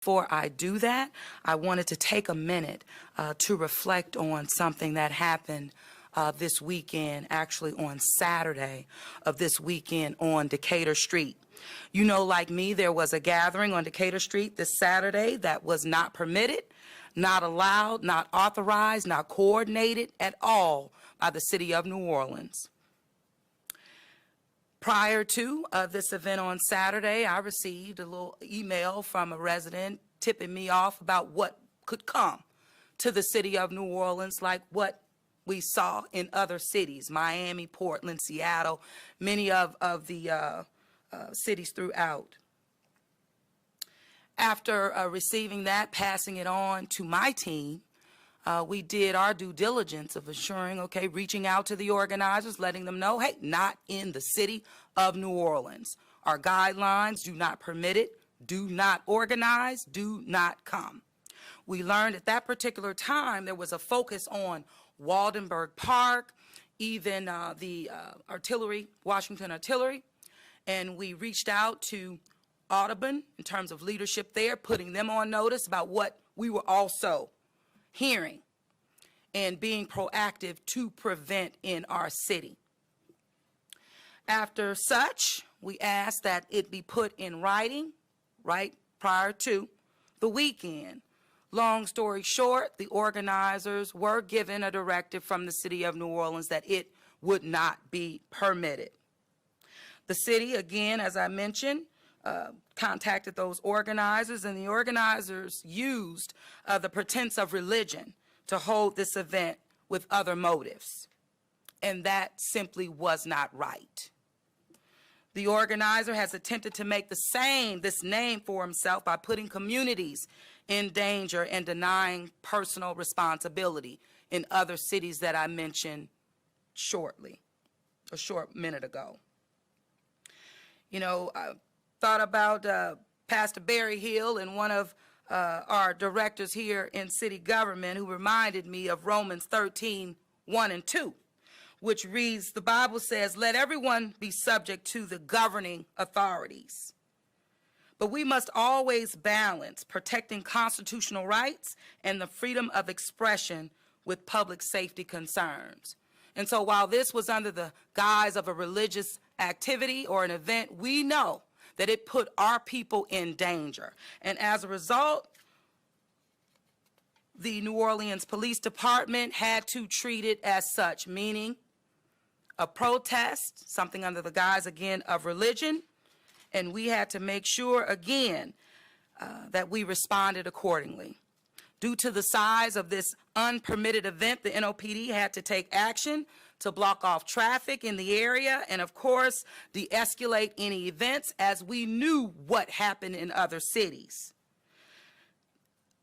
Before I do that, I wanted to take a minute to reflect on something that happened this weekend, actually on Saturday of this weekend on Decatur Street. You know, like me, there was a gathering on Decatur Street this Saturday that was not permitted, not allowed, not authorized, not coordinated at all by the city of New Orleans. Prior to this event on Saturday, I received a little email from a resident tipping me off about what could come to the city of New Orleans, like what we saw in other cities, Miami, Portland, Seattle, many of the cities throughout. After receiving that, passing it on to my team, we did our due diligence of assuring, okay, reaching out to the organizers, letting them know, hey, not in the city of New Orleans. Our guidelines do not permit it, do not organize, do not come. We learned at that particular time there was a focus on Waldenberg Park, even the artillery, Washington Artillery, and we reached out to Audubon in terms of leadership there, putting them on notice about what we were also hearing and being proactive to prevent in our city. After such, we asked that it be put in writing right prior to the weekend. Long story short, the organizers were given a directive from the city of New Orleans that it would not be permitted. The city, again, as I mentioned, contacted those organizers, and the organizers used the pretense of religion to hold this event with other motives, and that simply was not right. The organizer has attempted to make this name for himself by putting communities in danger and denying personal responsibility in other cities that I mentioned a short minute ago. You know, I thought about Pastor Barry Hill and one of our directors here in city government who reminded me of Romans 13:1-2, which reads, the Bible says, let everyone be subject to the governing authorities. But we must always balance protecting constitutional rights and the freedom of expression with public safety concerns. And so while this was under the guise of a religious activity or an event, we know that it put our people in danger. And as a result, the New Orleans Police Department had to treat it as such, meaning a protest, something under the guise, again, of religion, and we had to make sure, again, that we responded accordingly. Due to the size of this unpermitted event, the NOPD had to take action to block off traffic in the area and, of course, de-escalate any events as we knew what happened in other cities.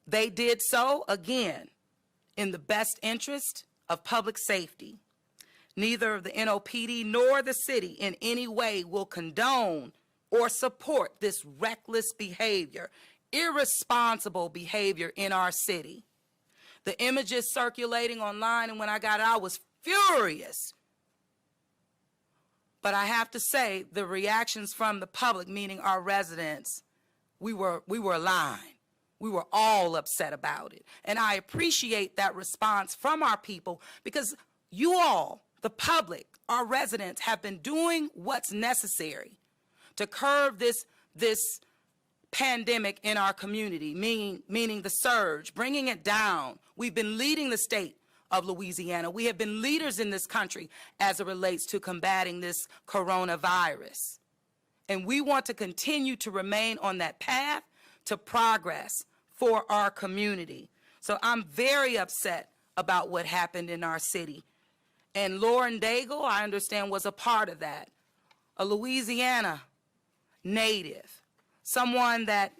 They did so, again, in the best interest of public safety. Neither the NOPD nor the city in any way will condone or support this reckless behavior, irresponsible behavior in our city. The images circulating online, and when I got it, I was furious. But I have to say, the reactions from the public, meaning our residents, we were aligned. We were all upset about it. And I appreciate that response from our people because you all, the public, our residents, have been doing what's necessary to curb this pandemic in our community, meaning the surge, bringing it down. We've been leading the state of Louisiana. We have been leaders in this country as it relates to combating this coronavirus. And we want to continue to remain on that path to progress for our community. So I'm very upset about what happened in our city. And Lauren Daigle, I understand, was a part of that. A Louisiana native, someone that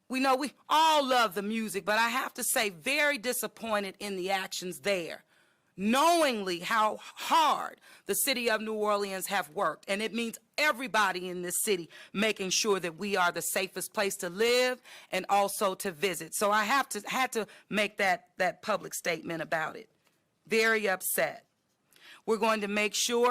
we know we all love the music, but I have to say very disappointed in the actions there, knowingly how hard the city of New Orleans have worked. And it means everybody in this city making sure that we are the safest place to live and also to visit. So I had to make that public statement about it. Very upset. We're going to make sure